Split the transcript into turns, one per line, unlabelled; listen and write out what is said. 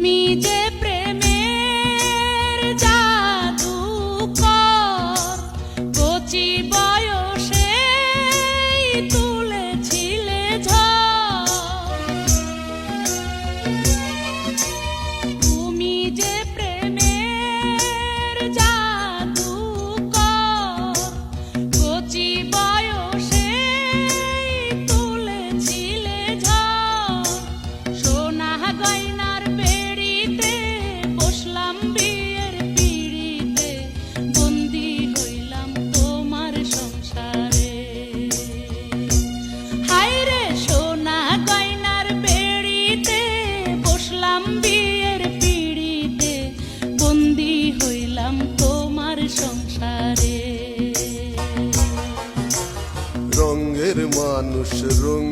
তুমি যে প্রেমের জাদুকর, কচি বয়সে তুলেছিলে ঝড়। তুমি যে প্রেমের জাদুকর, কচি বয়সে তুলেছিলে ঝড়। সোনা গয়নার বেড়িতে বসলাম বিয়ের পিড়িতে, বন্দী হইলাম তোমার সংসারে। হায়রে সোনা গয়নার বেড়িতে বসলাম বিয়ের পিড়িতে, বন্দী হইলাম তোমার সংসারে।
রঙের মানুষ রঙ